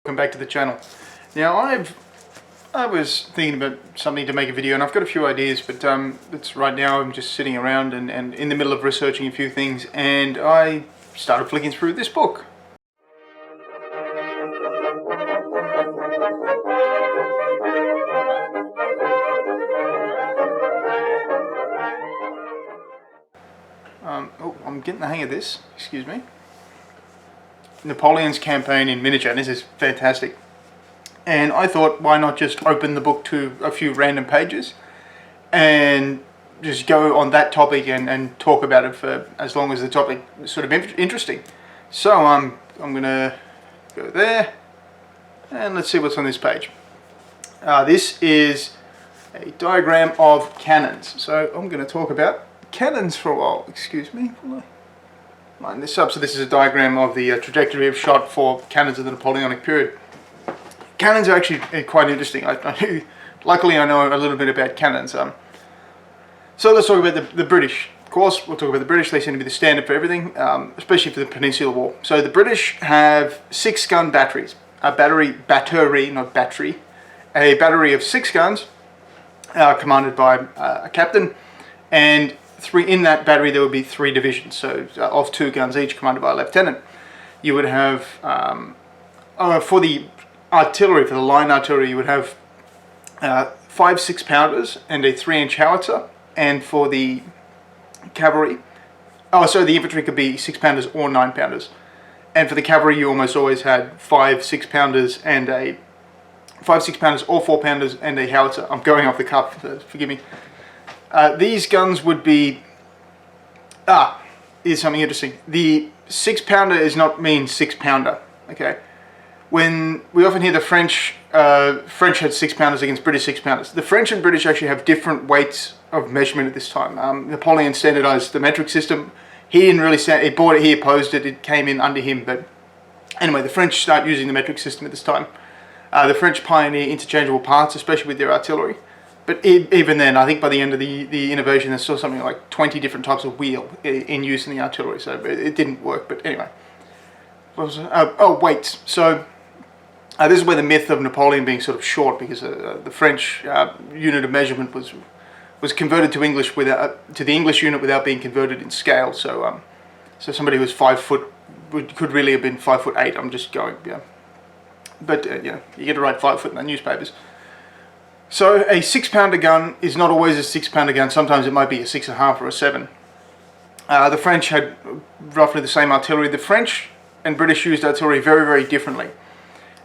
Welcome back to the channel. Now I was thinking about something to make a video, and I've got a few ideas, but right now I'm just sitting around and in the middle of researching a few things, and I started flicking through this book. Oh, I'm getting the hang of this, excuse me. Napoleon's Campaign in Miniature, and this is fantastic. And I thought, why not just open the book to a few random pages and just go on that topic and talk about it for as long as the topic is sort of interesting. So I'm gonna go there, and let's see what's on this page. This is a diagram of cannons. So I'm going to talk about cannons for a while. Excuse me. Line this up. So this is a diagram of the trajectory of shot for cannons of the Napoleonic period. Cannons are actually quite interesting. Luckily I know a little bit about cannons. So let's talk about the British. Of course, we'll talk about the British. They seem to be the standard for everything, especially for the Peninsular War. So the British have 6-gun batteries. A battery, not battery. A battery of 6 guns, commanded by a captain, and in that battery there would be 3 divisions, so of 2 guns each, commanded by a lieutenant. You would have, for the artillery, for the line artillery, you would have 5 6-pounders and a 3-inch howitzer, and for the cavalry, the infantry could be 6-pounders or 9-pounders, and for the cavalry you almost always had 5 6-pounders and a 5 6-pounders or 4-pounders and a howitzer. I'm going off the cuff, so forgive me. These guns would be... here's something interesting. The 6-pounder does not mean 6-pounder, okay? When we often hear the French had 6-pounders against British 6-pounders. The French and British actually have different weights of measurement at this time. Napoleon standardized the metric system. He didn't really he bought it, he opposed it, it came in under him, but anyway, the French start using the metric system at this time. The French pioneer interchangeable parts, especially with their artillery. But even then, I think by the end of the innovation, there's still something like 20 different types of wheel in use in the artillery, so it didn't work. But anyway, what was it? Weights. So this is where the myth of Napoleon being sort of short, because the French unit of measurement was converted to English to the English unit without being converted in scale. So so somebody who was 5 foot could really have been 5'8". I'm just going, yeah. But you get to write 5 foot in the newspapers. So a 6-pounder gun is not always a 6-pounder gun. Sometimes it might be a 6.5 or a 7. The French had roughly the same artillery. The French and British used artillery very, very differently.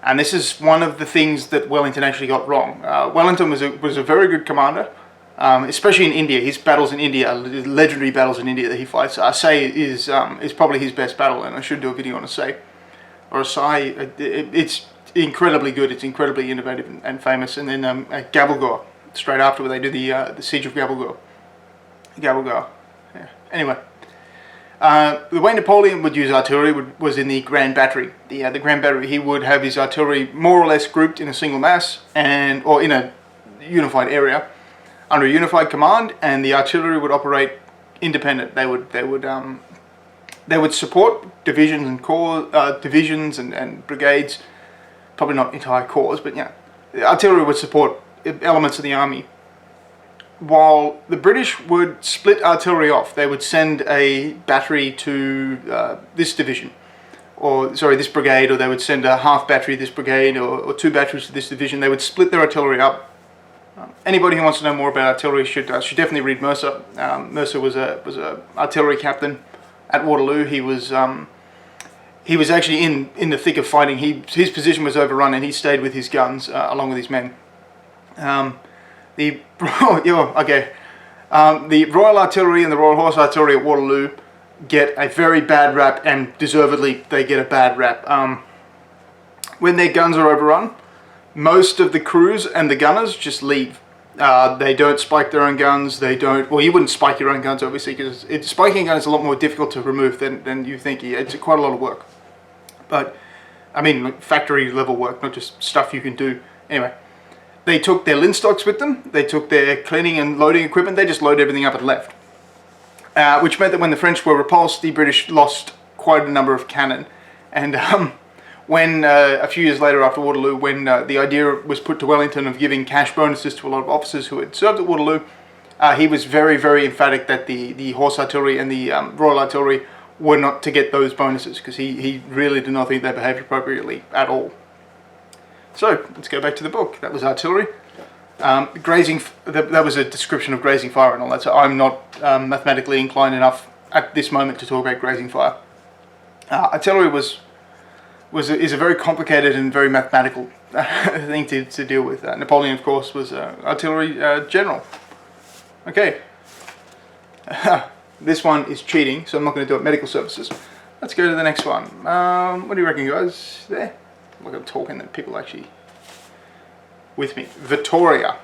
And this is one of the things that Wellington actually got wrong. Wellington was a very good commander, especially in India. His battles in India, legendary battles in India that he fights, Assay is probably his best battle, and I should do a video on Assay. Or Assay, it's incredibly good, it's incredibly innovative and famous. And then Gabelgor, straight after, where they do the siege of Gabelgor. Yeah. Anyway, the way Napoleon would use artillery was in the Grand Battery. The Grand Battery, he would have his artillery more or less grouped in a single mass, or in a unified area, under a unified command, and the artillery would operate independent. They would support divisions and corps, divisions and brigades. Probably not entire corps, but yeah, the artillery would support elements of the army. While the British would split artillery off, they would send a battery to this division, this brigade, or they would send a half battery to this brigade, or 2 batteries to this division. They would split their artillery up. Anybody who wants to know more about artillery should definitely read Mercer. Mercer was a artillery captain at Waterloo. He was actually in the thick of fighting. His position was overrun, and he stayed with his guns along with his men. The Royal Artillery and the Royal Horse Artillery at Waterloo get a very bad rap, and deservedly they get a bad rap. When their guns are overrun, most of the crews and the gunners just leave. They don't spike their own guns. They don't. Well, you wouldn't spike your own guns, obviously, because spiking a gun is a lot more difficult to remove than you think. It's quite a lot of work. But I mean, like factory level work, not just stuff you can do. Anyway, they took their linstocks with them. They took their cleaning and loading equipment. They just loaded everything up and left. Which meant that when the French were repulsed, the British lost quite a number of cannon. And when a few years later after Waterloo, when the idea was put to Wellington of giving cash bonuses to a lot of officers who had served at Waterloo, he was very, very emphatic that the horse artillery and the Royal Artillery were not to get those bonuses, because he really did not think they behaved appropriately at all. So let's go back to the book. That was artillery. Grazing, that was a description of grazing fire and all that, so I'm not mathematically inclined enough at this moment to talk about grazing fire. Artillery is a very complicated and very mathematical thing to deal with. Napoleon, of course, was artillery general. Okay. This one is cheating, so I'm not going to do it. Medical services. Let's go to the next one. What do you reckon, guys? There? I'm not going to talk and then people actually with me. Vittoria.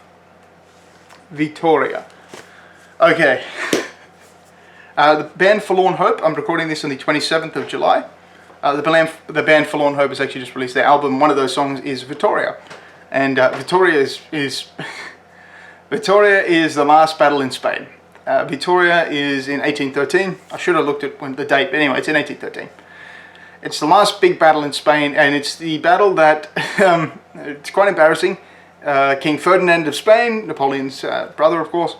Okay. The band Forlorn Hope. I'm recording this on the 27th of July. The band Forlorn Hope has actually just released their album. One of those songs is Vittoria, and Vittoria is Vittoria is the last battle in Spain. Vittoria is in 1813. I should have looked at the date, but anyway, it's in 1813. It's the last big battle in Spain, and it's the battle that it's quite embarrassing. King Ferdinand of Spain, Napoleon's brother, of course.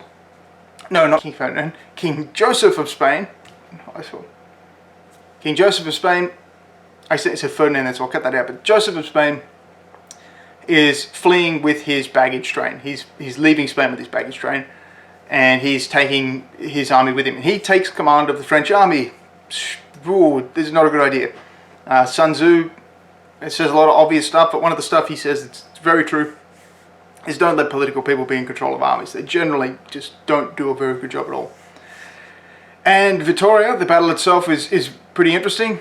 No, not King Ferdinand. King Joseph of Spain. King Joseph of Spain. I said Ferdinand, so I'll cut that out. But Joseph of Spain is fleeing with his baggage train. He's leaving Spain with his baggage train, and he's taking his army with him. And he takes command of the French army. Ooh, this is not a good idea. Sun Tzu, it says a lot of obvious stuff, but one of the stuff he says that's very true is don't let political people be in control of armies. They generally just don't do a very good job at all. And Vittoria, the battle itself is pretty interesting.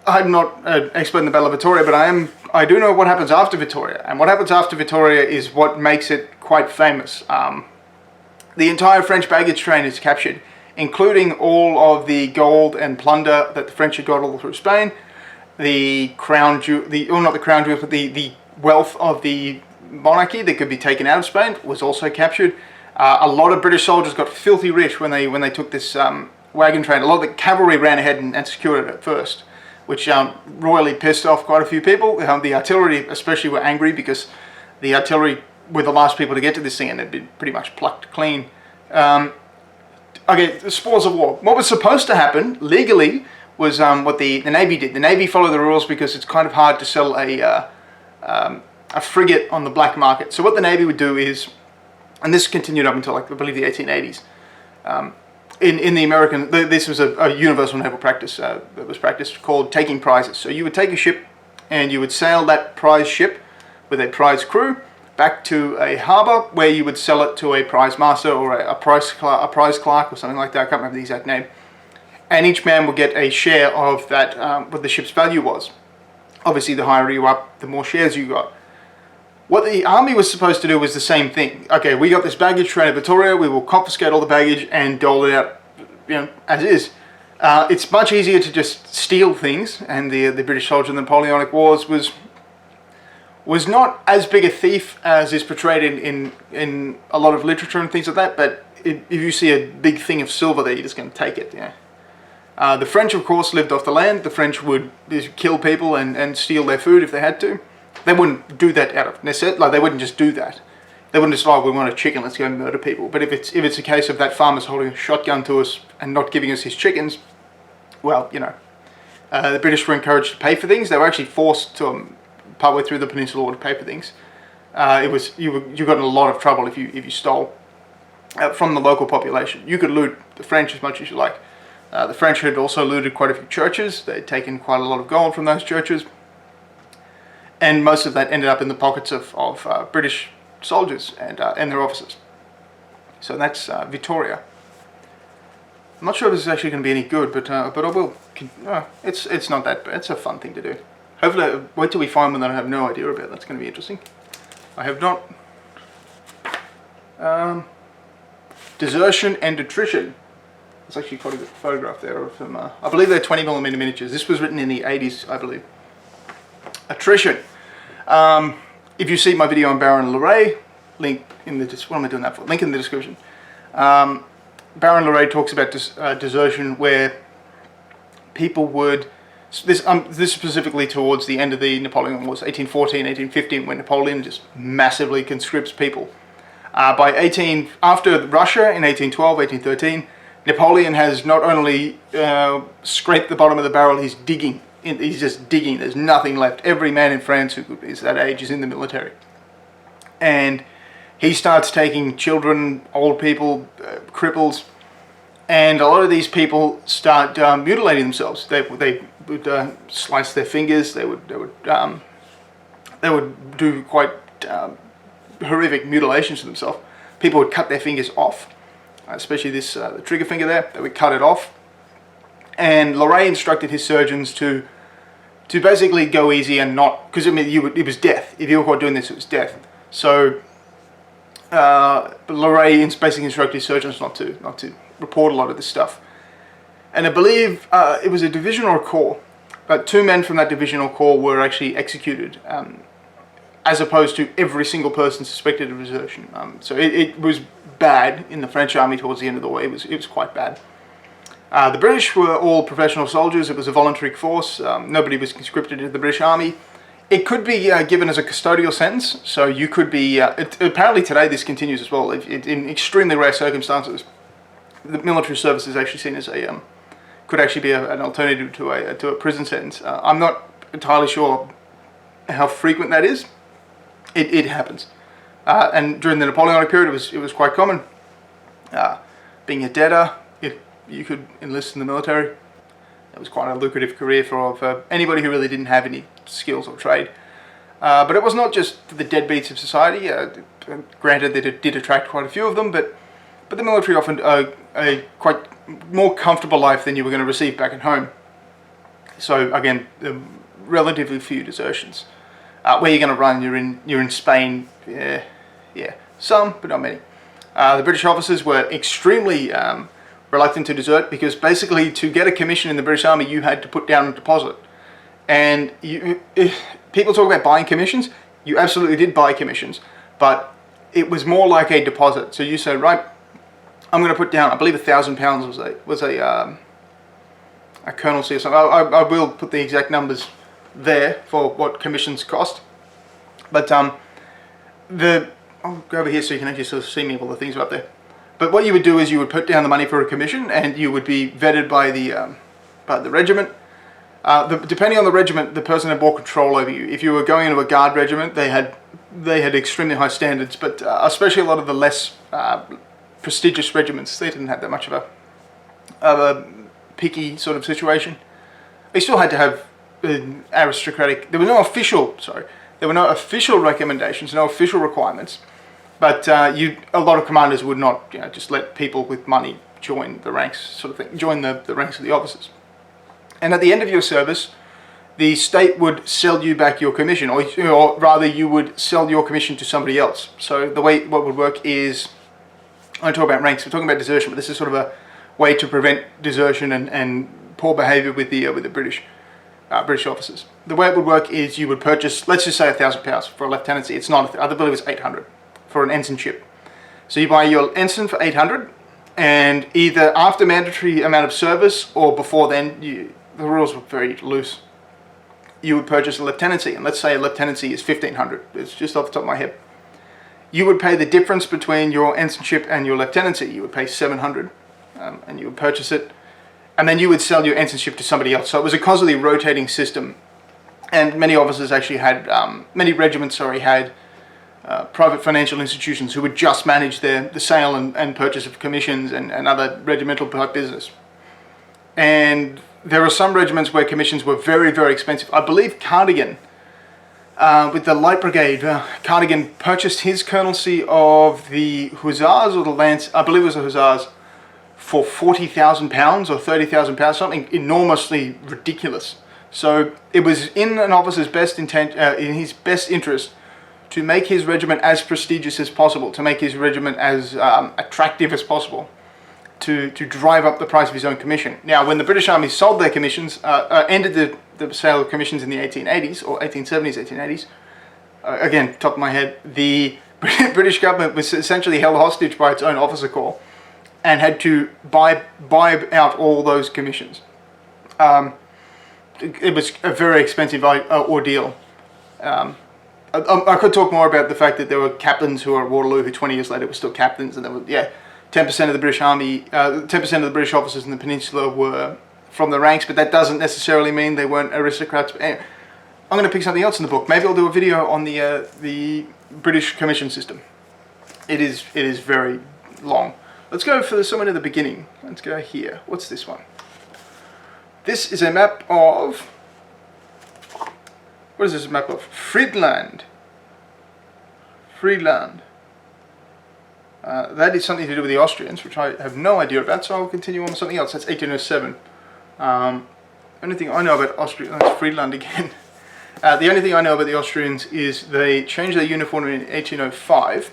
I'm not an expert in the Battle of Vittoria, but I do know what happens after Vittoria, and what happens after Vittoria is what makes it quite famous. The entire French baggage train is captured, including all of the gold and plunder that the French had got all through Spain. The crown jewel, not the crown jewels, but the wealth of the monarchy that could be taken out of Spain was also captured. A lot of British soldiers got filthy rich when they took this wagon train. A lot of the cavalry ran ahead and secured it at first, which royally pissed off quite a few people. The artillery especially were angry because the artillery were the last people to get to this thing, and they'd been pretty much plucked clean. Okay, the spoils of war. What was supposed to happen legally was what the Navy did. The Navy followed the rules because it's kind of hard to sell a frigate on the black market. So what the Navy would do is, and this continued up until, like, I believe, the 1880s. In the American, this was a universal naval practice that was practiced called taking prizes. So you would take a ship and you would sail that prize ship with a prize crew back to a harbour where you would sell it to a prize master or a prize clerk or something like that. I can't remember the exact name. And each man would get a share of that, what the ship's value was. Obviously, the higher you up, the more shares you got. What the army was supposed to do was the same thing. Okay, we got this baggage train at Vittoria, we will confiscate all the baggage and dole it out, as is. It's much easier to just steal things, and the British soldier in the Napoleonic Wars was not as big a thief as is portrayed in a lot of literature and things like that, but if you see a big thing of silver there, you're just going to take it, yeah. The French, of course, lived off the land. The French would kill people and steal their food if they had to. They wouldn't do that out of necessity. Like, they wouldn't just do that. They wouldn't just, we want a chicken, let's go murder people. But if it's a case of that farmer's holding a shotgun to us and not giving us his chickens, well, the British were encouraged to pay for things. They were actually forced to, partway through the Peninsula War, to pay for things. You got in a lot of trouble if you stole from the local population. You could loot the French as much as you like. The French had also looted quite a few churches. They'd taken quite a lot of gold from those churches. And most of that ended up in the pockets of British soldiers and their officers. So that's Vittoria. I'm not sure if this is actually going to be any good, but I will. It's not that bad. It's a fun thing to do. Hopefully, wait till we find one that I have no idea about. That's going to be interesting. I have not. Desertion and attrition. There's actually quite a good photograph there of them. I believe they're 20mm miniatures. This was written in the 80s, I believe. Attrition. If you see my video on Baron Leray, link in the what am I doing that for? Link in the description. Baron Leray talks about desertion, where people would This specifically towards the end of the Napoleonic Wars, 1814, 1815, when Napoleon just massively conscripts people. After Russia in 1812, 1813, Napoleon has not only scraped the bottom of the barrel, he's digging. He's just digging. There's nothing left. Every man in France who is that age is in the military. And he starts taking children, old people, cripples, and a lot of these people start mutilating themselves. They would slice their fingers. They would do quite horrific mutilations to themselves. People would cut their fingers off, especially the trigger finger there. They would cut it off. And Loret instructed his surgeons to basically go easy and not, because I mean it was death. If you were caught doing this, it was death. So Loret basically instructed his surgeons not to report a lot of this stuff. And I believe it was a division or a corps, but 2 men from that division or corps were actually executed, as opposed to every single person suspected of desertion. So it was bad in the French army towards the end of the war. It was quite bad. The British were all professional soldiers. It was a voluntary force. Nobody was conscripted into the British army. It could be given as a custodial sentence, so you could be... apparently today this continues as well. In extremely rare circumstances, the military service is actually seen as could actually be an alternative to a prison sentence. I'm not entirely sure how frequent that is. It happens. And during the Napoleonic period, it was quite common. Being a debtor, you could enlist in the military. It was quite a lucrative career for anybody who really didn't have any skills or trade. But it was not just for the deadbeats of society. Granted that it did attract quite a few of them, but the military offered a quite more comfortable life than you were going to receive back at home. So again, relatively few desertions. Where you're going to run, you're in Spain. Yeah, some, but not many. The British officers were extremely reluctant to desert, because basically to get a commission in the British Army you had to put down a deposit. And if people talk about buying commissions, you absolutely did buy commissions, but it was more like a deposit. So you said, right, I'm going to put down, I believe £1,000 was a colonelcy or something. I will put the exact numbers there for what commissions cost. But I'll go over here so you can actually sort of see me, all the things are up there. But what you would do is you would put down the money for a commission, and you would be vetted by the regiment. Depending on the regiment, the person had more control over you. If you were going into a guard regiment, they had extremely high standards, but especially a lot of the less prestigious regiments, they didn't have that much of a picky sort of situation. They still had to have aristocratic. There were no official recommendations, no official requirements. But a lot of commanders would not, just let people with money join the ranks, sort of thing, join the ranks of the officers. And at the end of your service, the state would sell you back your commission, or rather, you would sell your commission to somebody else. So what would work is, I don't talk about ranks, we're talking about desertion, but this is sort of a way to prevent desertion and poor behaviour with the British officers. The way it would work is you would purchase, let's just say £1,000 for a lieutenancy. It's not, I believe it's 800. For an ensignship. So you buy your ensign for 800, and either after mandatory amount of service or before then, the rules were very loose. You would purchase a lieutenancy, and let's say a lieutenancy is 1,500. It's just off the top of my head. You would pay the difference between your ensignship and your lieutenancy. You would pay 700, and you would purchase it, and then you would sell your ensignship to somebody else. So it was a constantly rotating system, and many officers actually had, many regiments had private financial institutions who would just manage the sale and purchase of commissions and other regimental type business. And there are some regiments where commissions were very, very expensive. I believe Cardigan, with the Light Brigade, Cardigan purchased his colonelcy of the Hussars or the Lance, I believe it was the Hussars, for £40,000 or £30,000, something enormously ridiculous. So it was in an officer's best intent, in his best interest, to make his regiment as prestigious as possible, to make his regiment as attractive as possible, to drive up the price of his own commission. Now, when the British Army sold their commissions, ended the sale of commissions in the 1880s, or 1870s, 1880s, again, top of my head, the British government was essentially held hostage by its own officer corps, and had to buy out all those commissions. it was a very expensive ordeal. I could talk more about the fact that there were captains who were at Waterloo who 20 years later were still captains, and there were 10% of the British Army, 10% of the British officers in the Peninsula were from the ranks, but that doesn't necessarily mean they weren't aristocrats. But anyway, I'm going to pick something else in the book. Maybe I'll do a video on the British commission system. It is very long. Let's go for somewhere in the beginning. Let's go here. What's this one? This is a map of... What is this map of? Friedland. Friedland. That is something to do with the Austrians, which I have no idea about, so I'll continue on with something else. That's 1807. Only thing I know about Austria... That's Friedland again. The only thing I know about the Austrians is they changed their uniform in 1805.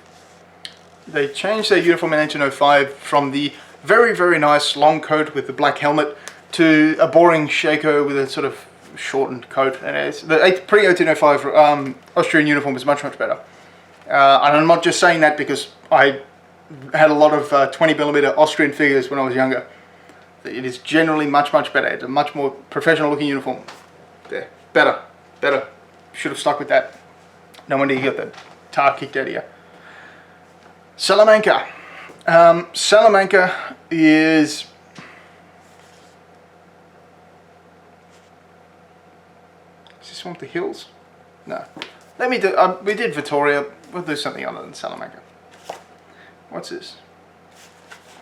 They changed their uniform in 1805 from the very, very nice long coat with the black helmet to a boring shako with a sort of shortened coat. And the pre-1805 Austrian uniform is much, much better. And I'm not just saying that because I had a lot of 20mm Austrian figures when I was younger. It is generally much, much better. It's a much more professional looking uniform. There. Better. Should have stuck with that. No wonder you got the tar kicked out of you. Salamanca. Salamanca is... Is this one with the hills? No. Let me do... we did Vittoria. We'll do something other than Salamanca. What's this?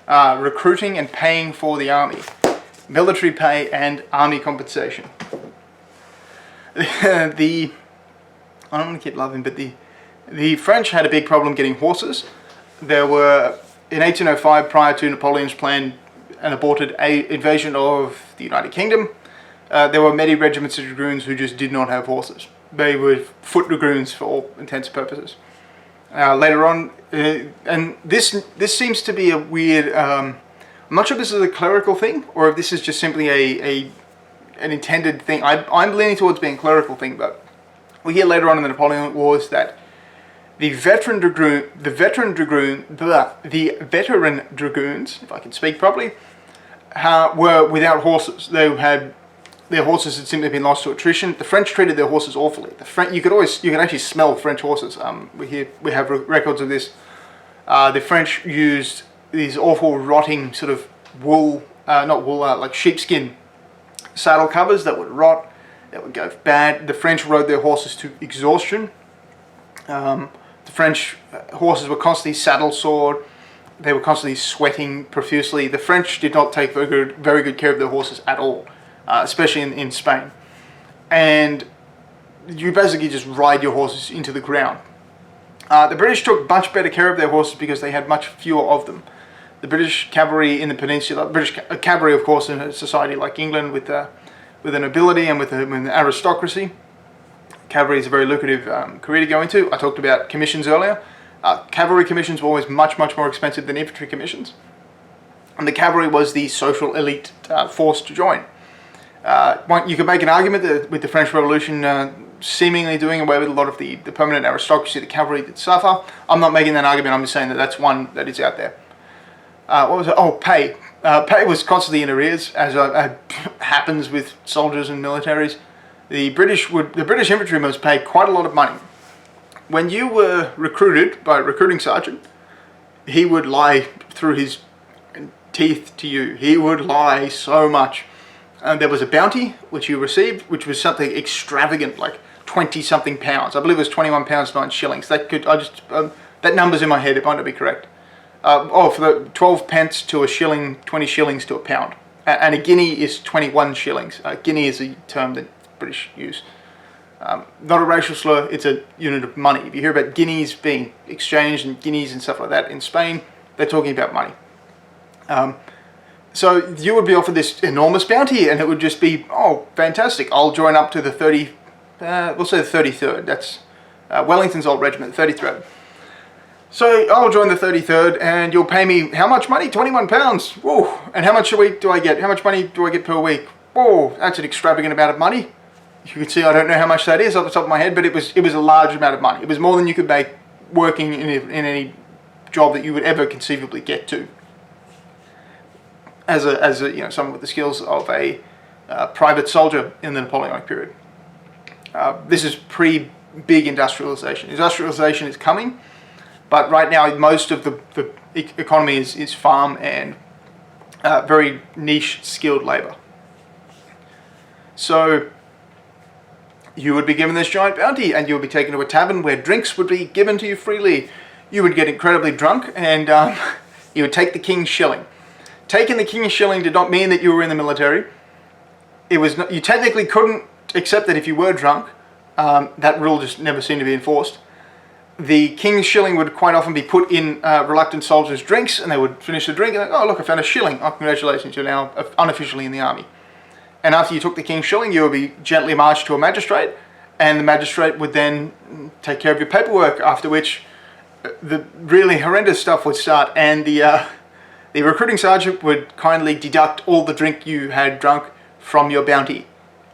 Recruiting and paying for the army. Military pay and army compensation. I don't want to keep laughing, but the French had a big problem getting horses. There were, in 1805, prior to Napoleon's planned and aborted invasion of the United Kingdom, there were many regiments of dragoons who just did not have horses. They were foot dragoons for all intents and purposes. Later on, and this seems to be a weird... I'm not sure if this is a clerical thing, or if this is just simply an intended thing. I'm leaning towards being a clerical thing, but we hear later on in the Napoleonic Wars that the veteran dragoons, if I can speak properly, were without horses. Their horses had simply been lost to attrition. The French treated their horses awfully. You could actually smell French horses. We have records of this. The French used these awful rotting sort of wool, like sheepskin saddle covers that would rot, that would go bad. The French rode their horses to exhaustion. The French horses were constantly saddle sored. They were constantly sweating profusely. The French did not take very good care of their horses at all, especially in Spain. And you basically just ride your horses into the ground. The British took much better care of their horses because they had much fewer of them. The British cavalry in the peninsula, British cavalry, of course, in a society like England with the nobility and with the aristocracy, cavalry is a very lucrative career to go into. I talked about commissions earlier. Cavalry commissions were always much, much more expensive than infantry commissions. And the cavalry was the social elite force to join. You could make an argument that with the French Revolution seemingly doing away with a lot of the permanent aristocracy, the cavalry did suffer. I'm not making that argument, I'm just saying that that's one that is out there. What was it? Oh, pay. Pay was constantly in arrears, as happens with soldiers and militaries. The British infantry must pay quite a lot of money. When you were recruited by a recruiting sergeant, he would lie through his teeth to you. He would lie so much. There was a bounty which you received, which was something extravagant, like 20-something pounds. I believe it was 21 pounds 9 shillings. That number's in my head. It might not be correct. For the 12 pence to a shilling, 20 shillings to a pound, and a guinea is 21 shillings. Guinea is a term that British use. Not a racial slur, it's a unit of money. If you hear about guineas being exchanged and guineas and stuff like that in Spain, they're talking about money. So you would be offered this enormous bounty, and it would just be, oh, fantastic, I'll join up to the 30, we'll say the 33rd, that's Wellington's old regiment, 33rd. So I'll join the 33rd, and you'll pay me how much money? 21 pounds. Whoa! And how much a week do I get? How much money do I get per week? Whoa! That's an extravagant amount of money. You can see I don't know how much that is off the top of my head, but it was a large amount of money. It was more than you could make working in any job that you would ever conceivably get to. As a someone with the skills of a private soldier in the Napoleonic period. This is pre-big industrialization. Industrialization is coming, but right now most of the economy is farm and very niche skilled labor. So you would be given this giant bounty, and you would be taken to a tavern where drinks would be given to you freely. You would get incredibly drunk, and you would take the king's shilling. Taking the king's shilling did not mean that you were in the military. It was not, you technically couldn't accept it if you were drunk. That rule just never seemed to be enforced. The king's shilling would quite often be put in reluctant soldiers' drinks, and they would finish the drink and like, oh look, I found a shilling. Oh, congratulations, you're now unofficially in the army. And after you took the king's shilling, you would be gently marched to a magistrate, and the magistrate would then take care of your paperwork, after which the really horrendous stuff would start, and the recruiting sergeant would kindly deduct all the drink you had drunk from your bounty,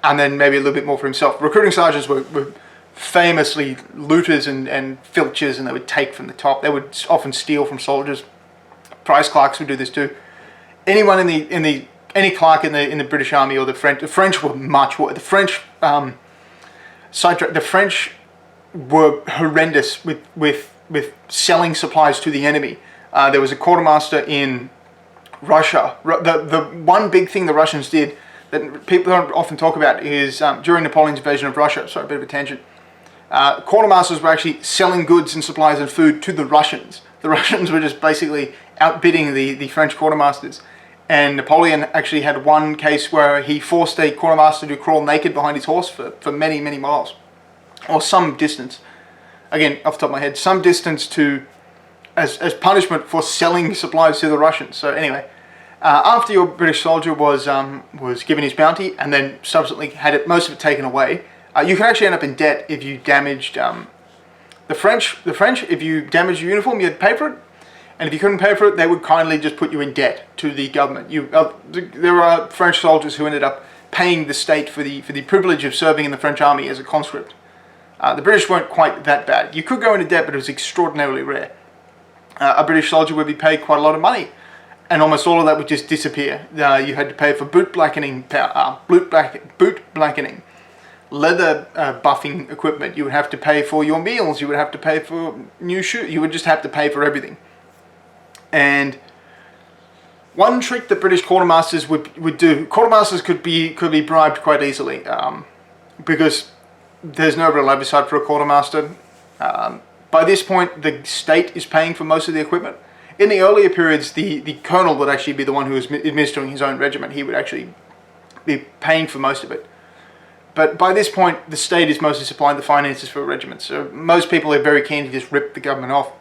and then maybe a little bit more for himself. Recruiting sergeants were famously looters and filchers, and they would take from the top. They would often steal from soldiers. Prize clerks would do this too. Anyone any clerk in the British Army or the French were much worse. The French were horrendous with selling supplies to the enemy. There was a quartermaster in Russia. The one big thing the Russians did that people don't often talk about is during Napoleon's invasion of Russia. Sorry, a bit of a tangent. Quartermasters were actually selling goods and supplies and food to the Russians. The Russians were just basically outbidding the French quartermasters. And Napoleon actually had one case where he forced a quartermaster to crawl naked behind his horse for many, many miles. Or some distance. Again, off the top of my head, some distance as punishment for selling supplies to the Russians. So anyway, after your British soldier was given his bounty and then subsequently had most of it taken away, you can actually end up in debt if you damaged the French. If you damaged your uniform, you had to pay for it. And if you couldn't pay for it, they would kindly just put you in debt to the government. There are French soldiers who ended up paying the state for the privilege of serving in the French army as a conscript. The British weren't quite that bad. You could go into debt, but it was extraordinarily rare. A British soldier would be paid quite a lot of money, and almost all of that would just disappear. You had to pay for boot blackening, leather buffing equipment. You would have to pay for your meals. You would have to pay for new shoes. You would just have to pay for everything. And one trick that British quartermasters would do, quartermasters could be bribed quite easily, because there's no real oversight for a quartermaster. By this point, the state is paying for most of the equipment. In the earlier periods, the colonel would actually be the one who was administering his own regiment. He would actually be paying for most of it. But by this point, the state is mostly supplying the finances for a regiment. So most people are very keen to just rip the government off.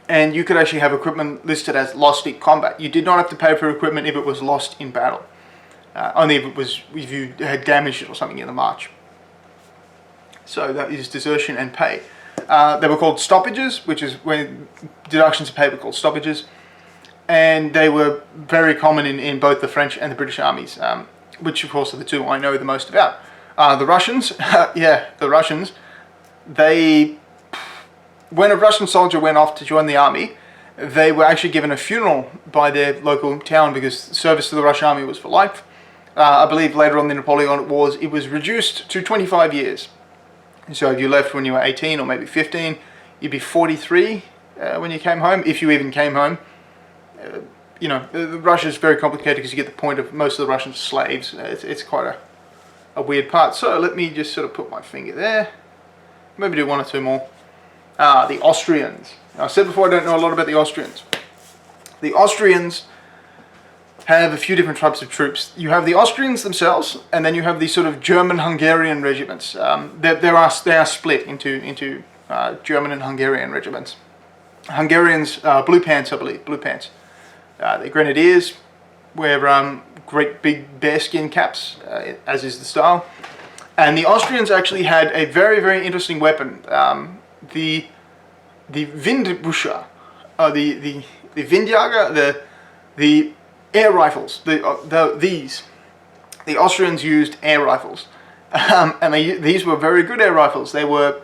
And you could actually have equipment listed as lost in combat. You did not have to pay for equipment if it was lost in battle. Only if you had damaged it or something in the march. So that is desertion and pay. They were called stoppages, which is when deductions of pay were called stoppages. And they were very common in both the French and the British armies, which of course are the two I know the most about. The Russians, the Russians, when a Russian soldier went off to join the army, they were actually given a funeral by their local town because service to the Russian army was for life. I believe later on in the Napoleonic Wars, it was reduced to 25 years. So if you left when you were 18 or maybe 15, you'd be 43 when you came home, if you even came home. Russia's very complicated because you get the point of most of the Russians are slaves. It's quite a weird part. So let me just sort of put my finger there. Maybe do one or two more. The Austrians. Now, I said before I don't know a lot about the Austrians. The Austrians have a few different types of troops. You have the Austrians themselves, and then you have these sort of German-Hungarian regiments. They are split into German and Hungarian regiments. Hungarians, blue pants, I believe, blue pants. The Grenadiers wear great big bearskin caps, as is the style. And the Austrians actually had a very, very interesting weapon. The Windbücher, the Windjäger, the air rifles. The Austrians used air rifles, and these were very good air rifles. Were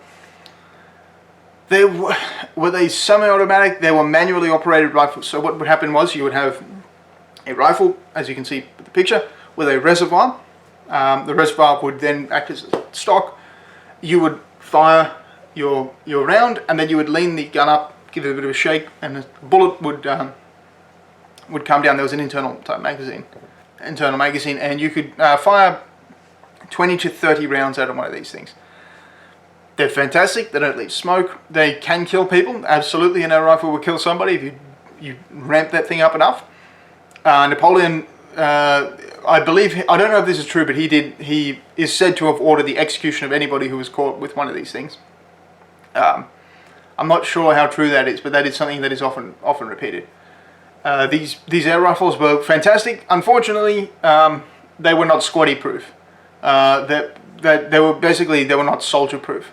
they semi-automatic? They were manually operated rifles. So what would happen was you would have a rifle, as you can see in the picture, with a reservoir. The reservoir would then act as a stock. You would fire your round, and then you would lean the gun up, give it a bit of a shake, and the bullet would come down. There was an internal magazine, and you could fire 20 to 30 rounds out of one of these things. They're fantastic. They don't leave smoke. They can kill people. Absolutely, an air rifle will kill somebody if you ramp that thing up enough. Napoleon, I believe, I don't know if this is true, but he is said to have ordered the execution of anybody who was caught with one of these things. I'm not sure how true that is, but that is something that is often repeated. These air rifles were fantastic. Unfortunately, they were not squaddy proof. They were not soldier proof.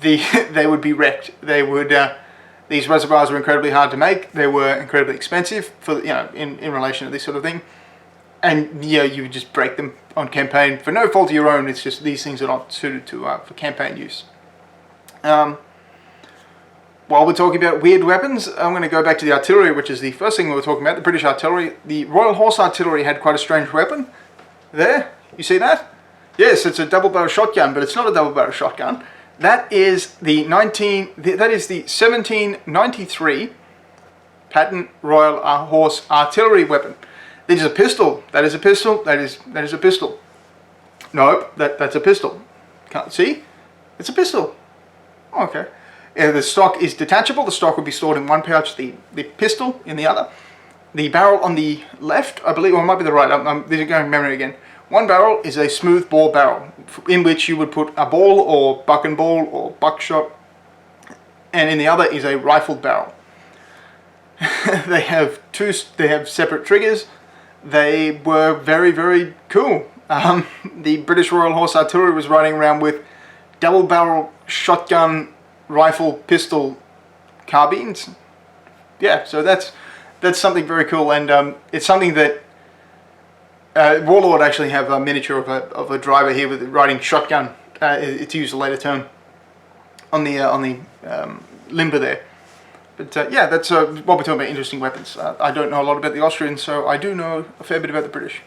They would be wrecked. These reservoirs were incredibly hard to make. They were incredibly expensive for in relation to this sort of thing. And you would just break them on campaign for no fault of your own. It's just these things are not suited for campaign use. While we're talking about weird weapons, I'm going to go back to the artillery, which is the first thing we were talking about, the British artillery. The Royal Horse Artillery had quite a strange weapon. There, you see that? Yes, it's a double-barrel shotgun, but it's not a double-barrel shotgun. That is the 1793 patent Royal Horse Artillery weapon. This is a pistol. That is a pistol. That is a pistol. Nope, that's a pistol. Can't see? It's a pistol. Okay. The stock is detachable. The stock would be stored in one pouch, the pistol in the other. The barrel on the left, I believe, or it might be the right, these are going memory again. One barrel is a smooth bore barrel, in which you would put a ball or buck and ball or buckshot, and in the other is a rifled barrel. They have separate triggers. They were very, very cool. The British Royal Horse Artillery was riding around with double barrel shotgun, rifle, pistol carbines. Yeah, so that's something very cool, and it's something that Warlord actually have a miniature of a driver here with riding shotgun. It's used a later term on the limber there. But yeah, that's what we're talking about, interesting weapons. I don't know a lot about the Austrians, so I do know a fair bit about the British.